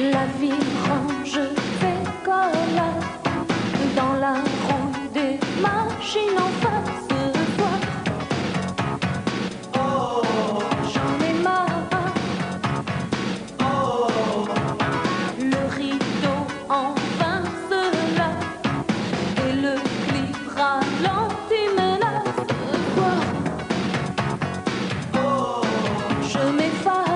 La vie range fait collage dans la rouille des machines en face de toi. J'en ai marre. Le rideau enfin se lave et le clip ralenti menace de toi. Je m'efface.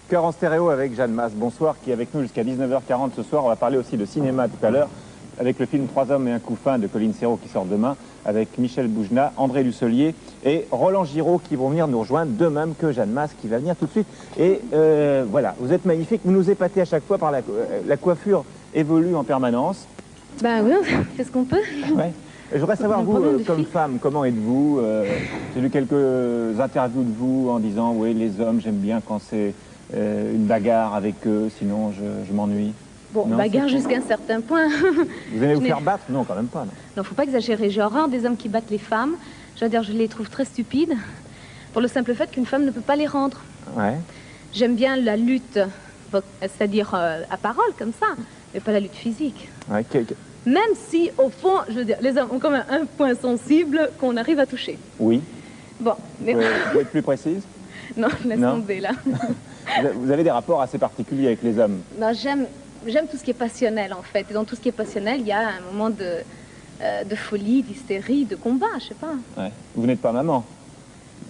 Cœur en stéréo avec Jeanne Masse, bonsoir, qui est avec nous jusqu'à 19h40 ce soir. On va parler aussi de cinéma tout à l'heure, avec le film 3 hommes et un coup fin de Colline Serrault qui sort demain, avec Michel Boujna, André Lusselier et Roland Giraud qui vont venir nous rejoindre, de même que Jeanne Masse qui va venir tout de suite. Et voilà, vous êtes magnifiques, vous nous épatez à chaque fois par la coiffure évolue en permanence. Ben oui, on fait ce qu'on peut. Ouais. Je voudrais savoir, vous, comme femme, comment êtes-vous? J'ai lu quelques interviews de vous en disant, oui, les hommes, j'aime bien quand c'est une bagarre avec eux, sinon je m'ennuie. Bon, non, bagarre jusqu'à un certain point. Vous allez vous faire battre? Non, quand même pas. Non, faut pas exagérer. J'ai horreur des hommes qui battent les femmes. Je veux dire, je les trouve très stupides, pour le simple fait qu'une femme ne peut pas les rendre. Ouais. J'aime bien la lutte, c'est-à-dire à parole, comme ça, mais pas la lutte physique. Ouais, Même si, au fond, je veux dire, les hommes ont quand même un point sensible qu'on arrive à toucher. Oui. Bon, mais... Vous pouvez être plus précise? Non, laisse tomber, là. Vous avez des rapports assez particuliers avec les hommes? Non, j'aime tout ce qui est passionnel, en fait. Et dans tout ce qui est passionnel, il y a un moment de folie, d'hystérie, de combat, je sais pas. Ouais. Vous n'êtes pas maman?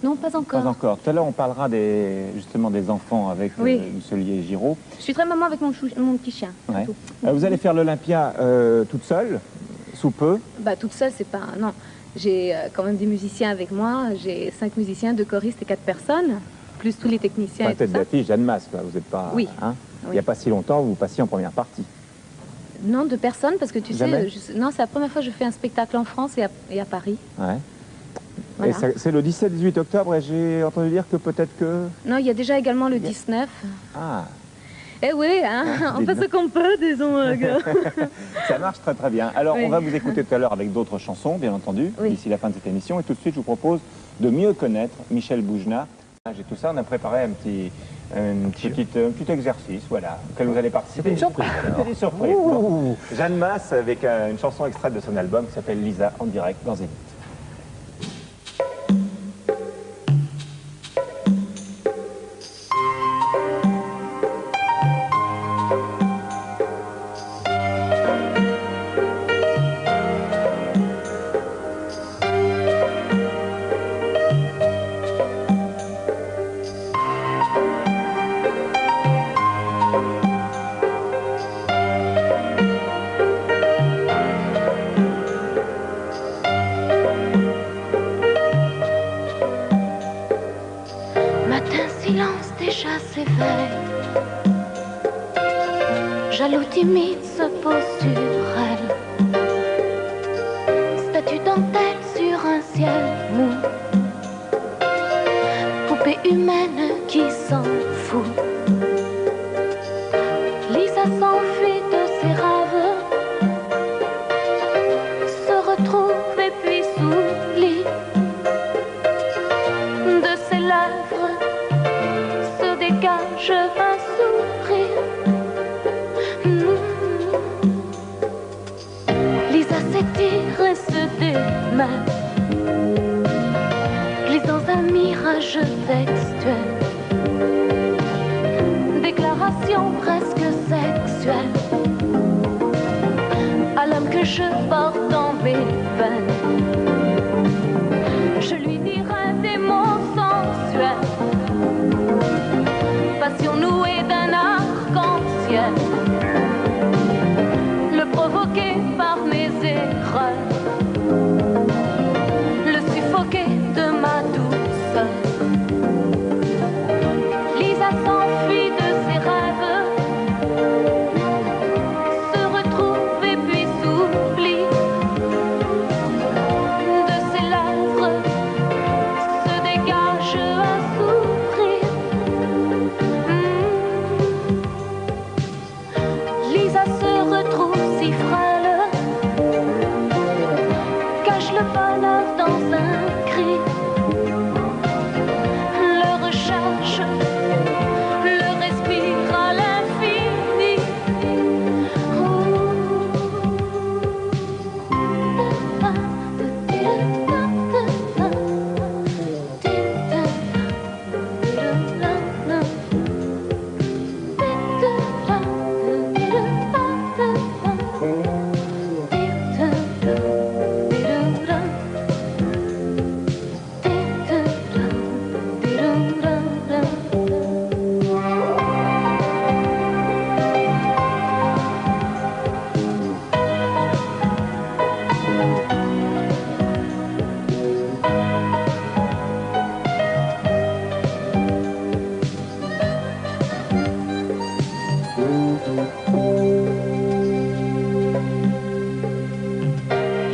Non, pas encore. Pas encore. Tout à l'heure, on parlera justement des enfants avec Oui. Lucelier et Giraud. Je suis très maman avec mon petit chien. c'est Ouais. tout. Vous allez faire l'Olympia toute seule, sous peu. Bah, toute seule, c'est pas... Non, j'ai quand même des musiciens avec moi. J'ai 5 musiciens, 2 choristes et 4 personnes, plus tous les techniciens Pas et tout tête ça. d'affiche, Jeanne Masse, quoi. Vous n'êtes pas... Oui. Hein, Oui. il n'y a pas si longtemps, vous passiez en première partie. Non, de personnes, parce que tu Jamais? sais... Non, c'est la première fois que je fais un spectacle en France et à Paris. Ouais. Voilà. Et c'est le 17-18 octobre et j'ai entendu dire que peut-être que... Non, il y a déjà également le 19. Ah, Eh oui, hein, on fait ce qu'on peut, disons. ça marche très très bien. Alors Oui. on va vous écouter tout à l'heure avec d'autres chansons, bien entendu, Oui. d'ici la fin de cette émission. Et tout de suite, je vous propose de mieux connaître Michel Boujna. J'ai tout ça, on a préparé un petit exercice, voilà, auquel vous allez participer. C'était une surprise, alors. C'était une surprise. Bon. Jeanne Masse avec une chanson extraite de son album qui s'appelle Lisa, en direct dans Zénith. Matin, silence déjà s'éveille. Jaloux timide se pose sur elle. Statue dentelle sur un ciel mou. Poupée humaine qui s'en fout. Lisa s'enfuit de ses rêves. Se retrouve et puis s'oublie. De ses lèvres se dégage un sourire. Lisa s'étire et se démet. Glisse dans un mirage textuel. Déclaration presque sexuelle. À l'homme que je porte dans mes veines. Je lui dirai des mots sensuels. Passion nouée d'un arc-en-ciel. Le provoquer par mes erreurs. Le suffoquer de ma douceur. Lisa s'enfuit de ses rêves. Se retrouve et puis s'oublie. De ses lèvres se dégage un sourire. Lisa se retrouve si frêle. Cache le bonheur dans un cri. Le recherche, le respire à l'infini.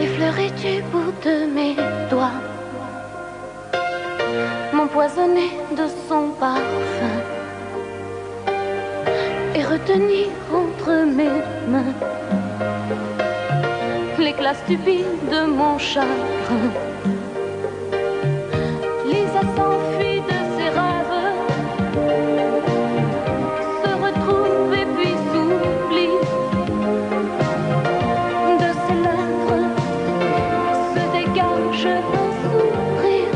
Effleurer du bout de mes doigts, m'empoisonner de son parfum et retenir entre mes mains l'éclat stupide de mon chagrin. Lisa s'enfuit de ses rêves, se retrouve et puis s'oublie. De ses lèvres se dégage un sourire.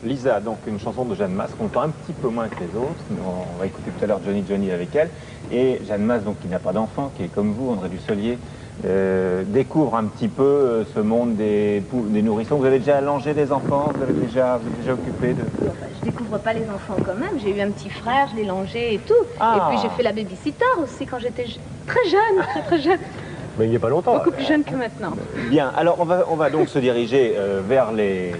Lisa, donc une chanson de Jeanne Masse qu'on entend un petit peu moins que les autres. On va écouter tout à l'heure Johnny Johnny avec elle. Et Jeanne Masse, donc qui n'a pas d'enfant, qui est comme vous, André Dussolier, découvre un petit peu ce monde des nourrissons. Vous avez déjà allongé des enfants, vous êtes déjà occupé de... Je découvre pas les enfants quand même. J'ai eu un petit frère, je l'ai longé et tout. Ah. Et puis j'ai fait la babysitter aussi quand j'étais très jeune, très jeune. Mais il n'y a pas longtemps. Beaucoup plus jeune que maintenant. Bien, alors on va donc se diriger vers les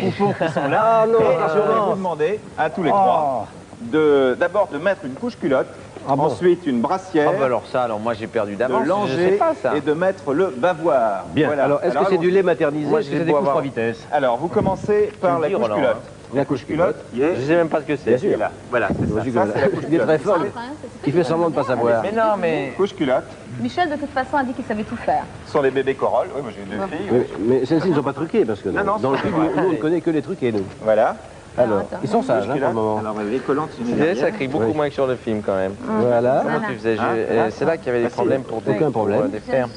poupons qui sont là. Ah non, et attention, je vais non. vous demander à tous les trois d'abord de mettre une couche culotte, ensuite une brassière, Ah bah alors ça, alors moi j'ai perdu d'avance, de je langer sais pas ça. et de mettre le bavoir. Bien, Voilà. alors est-ce que c'est du lait maternisé? Moi, Est-ce que j'ai c'est des beau couches avoir- 3 vitesses? Alors vous commencez par la me dis, couche Roland, culotte. La couche Culotte culotte. qui est... Je sais même pas ce que c'est. Bien sûr. qui est là. Voilà, c'est ça. Logique, ça, c'est la couche il est très fort, Simple, mais hein, ça, c'est qui fait semblant de ne pas savoir. Mais non, mais... Couche culotte. Michel, de toute façon, a dit qu'il savait tout faire. Ce sont les bébés corolles. Oui, moi j'ai deux filles. Mais celles-ci ne sont pas truquées parce que Non, non, dans le c'est film, vrai. nous on ne connaît que les truqués, nous. Voilà. Alors, attends. ils sont sages Couche hein, pour culotte. le moment. Alors les collantes, une C'est derrière. ça crie beaucoup Oui. moins que sur le film quand même. Voilà, Comment tu faisais C'est là qu'il y avait des Facile. problèmes pour Aucun problème. des fermes.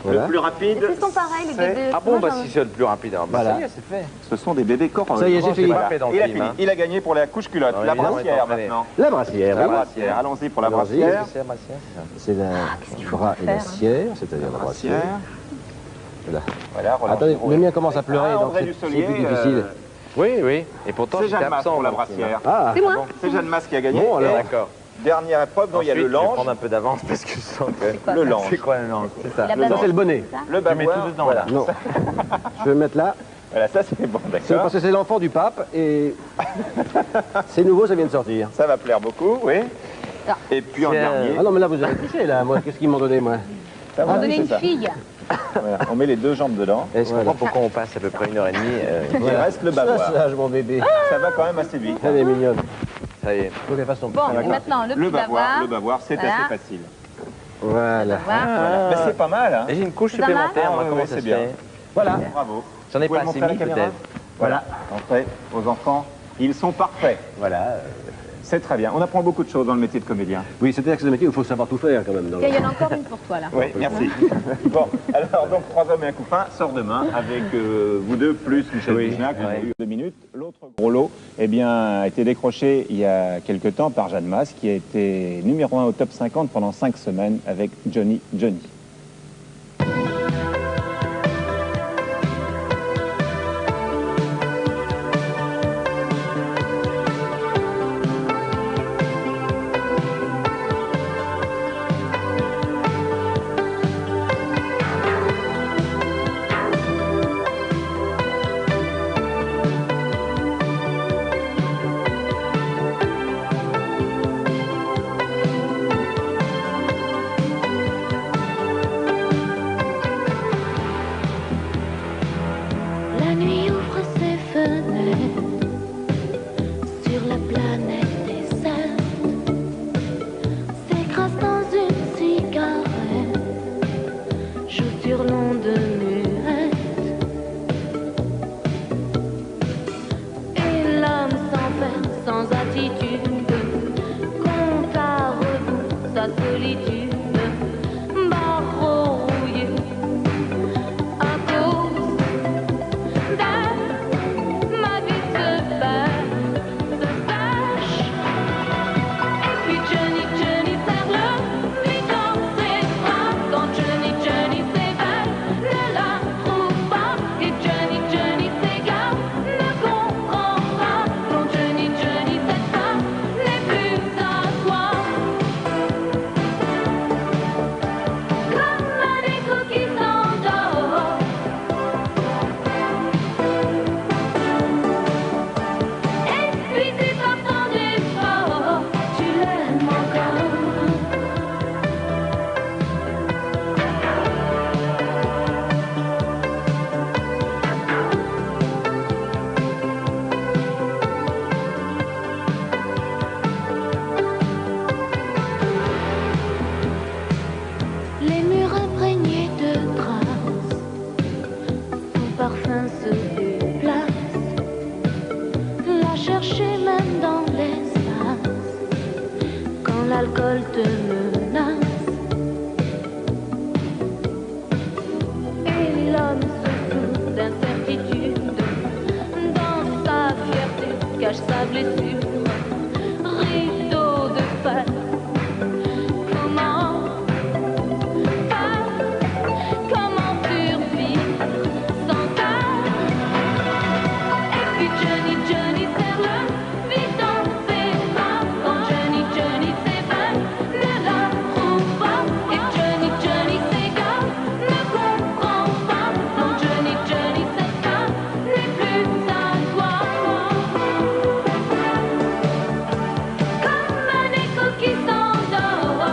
voilà. Le plus rapide, Ils sont pareils, les c'est- bébés. Ah bon, bah si c'est le plus rapide, alors bah, Voilà. ça y est, c'est fait. ce sont des bébés corolles. Ça y est, j'ai fini. Voilà. Pas fait dans le Il a film, fini. hein. Il a gagné pour la couche culotte. Non, La évidemment, brassière attends, allez. maintenant. La brassière, La oui. brassière. Allons-y pour la Allons-y. brassière. C'est la brassière, c'est ça. C'est la bras et la sière, c'est-à-dire la brassière. Brassière. Voilà. Voilà, Roland Attendez, Giraud. le mien commence à pleurer, Ah, donc André c'est Dussolier, plus difficile. Oui, oui. Et pourtant, C'est j'étais Jeanne Masse absent pour la dans le film, brassière. Ah, C'est moi. C'est Jeanne Masse qui a gagné. Bon, alors. Et D'accord. dernière épreuve, donc il y a le Ensuite, je vais lange, prendre un peu d'avance parce que je sens que... le lange, C'est quoi le lange? C'est ça. Il a Le pas ça lange. c'est le bonnet. le Tu mets bavoir. tout dedans, Voilà. là. Non. Je vais mettre là. Voilà, ça c'est bon, C'est d'accord. parce que c'est l'enfant du pape et c'est nouveau, ça vient de sortir. Ça va plaire beaucoup, oui. Ah. Et puis en Tiens. dernier, Ah non, mais là vous avez triché là. Moi, qu'est-ce qu'ils m'ont donné moi? ça On va, donnait c'est une ça. fille. Voilà, on met les deux jambes dedans. Est-ce qu'on Voilà. comprend pourquoi on passe à peu près 1h30 Il reste le bavoir. Sage, mon bébé. Ça va quand même assez vite. Elle est mignonne. Ça y est. Faut qu'elle fasse son Bon, petit et bavoir. maintenant, le petit Le bavoir, c'est Voilà. assez facile. Voilà. Voilà. Mais c'est pas mal, hein. Et j'ai une couche C'est pas mal. supplémentaire, moi, Ah, comment ouais, ça c'est se bien. fait? Voilà. Bravo. J'en ai Vous pouvez pas le assez montrer à la mis, caméra peut-être. Voilà. Entrez aux enfants. Ils sont parfaits. Voilà. C'est très bien. On apprend beaucoup de choses dans le métier de comédien. Oui, c'est-à-dire que c'est un métier où il faut savoir tout faire quand même. Dans Il y en a encore une pour toi, là. Oui, merci. Bon, alors donc 3 hommes et un couffin sort demain avec vous deux plus Michel Boujna, que vous avez eu 2 minutes. L'autre gros lot, eh bien, a été décroché il y a quelque temps par Jeanne Masse, qui a été numéro 1 au top 50 pendant 5 semaines avec Johnny Johnny. La nuit ouvre ses fenêtres sur la planète déserte, s'écrase dans une cigarette, joue sur l'onde muette, et l'homme s'enferme sans attitude, compte à rebours sa solitude, barreau rouillé à cause ma vie se fâche. Et puis Johnny serre le lit dans ses bras. Quand Johnny s'évade, ne la trouve pas. Et Johnny s'égare, ne comprend pas. Quand Johnny cette femme n'est plus à toi. Comme un écho qui s'endort. Et puis tu t'entends du fort, tu l'aimes encore. Les murs imprégnés de traces, son parfum se déplace. La chercher même dans l'espace, quand l'alcool te menace. Et l'homme se fout d'incertitude dans sa blessure, rideau de fer. Comment faire, comment survivre sans terre? Et puis Johnny, Johnny serre le vide dans ses bras. Quand Johnny, Johnny s'éveille, ne la trouve pas. Et Johnny, Johnny s'égare, ne comprend pas. Quand Johnny, Johnny s'escale, n'est plus à toi. Comme un écho qui s'endort,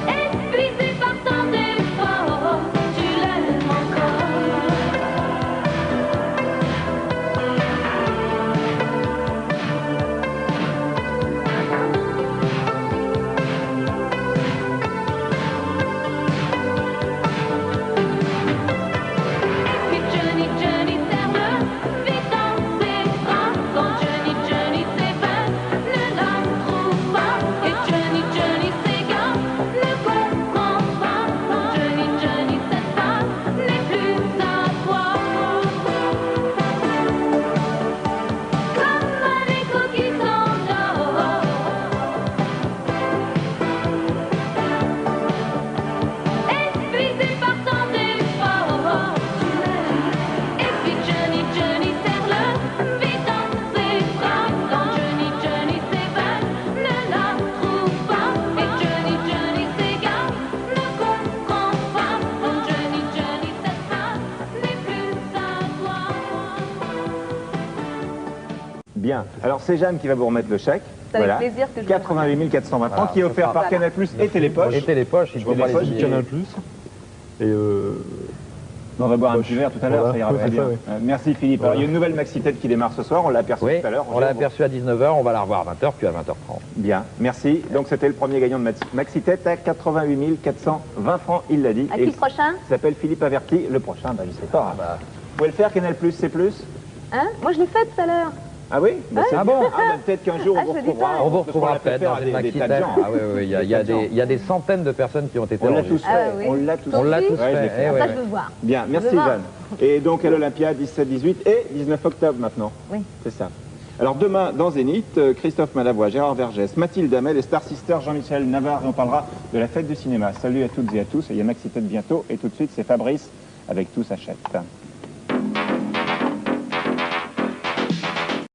épuisé par tant d'efforts, tu l'aimes encore. Et puis Johnny, Johnny serre le vide dans ses bras. Quand Johnny, Johnny s'éveille, ne la trouve pas. Et Johnny, Johnny s'égare, ne comprend pas. Quand Johnny, Johnny s'efface, n'est plus à toi. Comme un écho qui s'endort, épuisé par tant d'efforts, tu l'aimes. Et puis Johnny, Johnny serre le vide dans ses bras. Quand Johnny, Johnny s'éveille, ne la trouve pas. Et Johnny, Johnny s'égare, ne comprend pas. Quand Johnny, Johnny s'efface, n'est plus à toi. Bien. Alors c'est Jeanne qui va vous remettre le chèque. C'est avec plaisir que je vous 88 420 francs qui est offert par Voilà. Canal+ et Télépoche. Et Télépoche, il Je faut vois pas les les poches, oublier. Canal+. Et On va boire un petit verre tout à l'heure, Voilà. ça ira Oui, très c'est bien. ça, oui. Merci Philippe. Alors, il y a une nouvelle maxi-tête qui démarre ce soir, on l'a aperçu Oui, tout à l'heure. on l'a aperçu à 19h, on va la revoir à 20h, puis à 20h30. Bien, merci. Donc c'était le premier gagnant de maxi-tête à 88 420 francs, il l'a dit. À Et qui il le prochain? s'appelle Philippe Averti. Le prochain, bah, je sais pas. Vous pouvez le faire, Canal+, c'est plus? Hein? Moi je l'ai fait tout à l'heure. Ah oui bah, c'est Ah bien. bon Ah, bah, peut-être qu'un jour on Ah, vous je dis retrouvera. pas. On vous parce qu'on retrouvera l'a fait peut-être faire dans à une des tas maxi de tête. gens. Ah oui, oui, il y a des centaines de personnes qui ont été On l'a revues. tous Ah fait, oui. on l'a tous On l'a fait. tous Ouais, je l'ai fait. fait. eh ouais, Ça ouais. je veux voir. Bien, merci veux voir. Jeanne. Et donc à l'Olympia, 17, 18 et 19 octobre maintenant. Oui. C'est ça. Alors demain, dans Zénith, Christophe Malavoie, Gérard Vergès, Mathilde Hamel et Star Sister Jean-Michel Navarre. Et on parlera de la fête du cinéma. Salut à toutes et à tous. Et il y a Maxi Tête bientôt. Et tout de suite, c'est Fabrice avec Tout s'achète.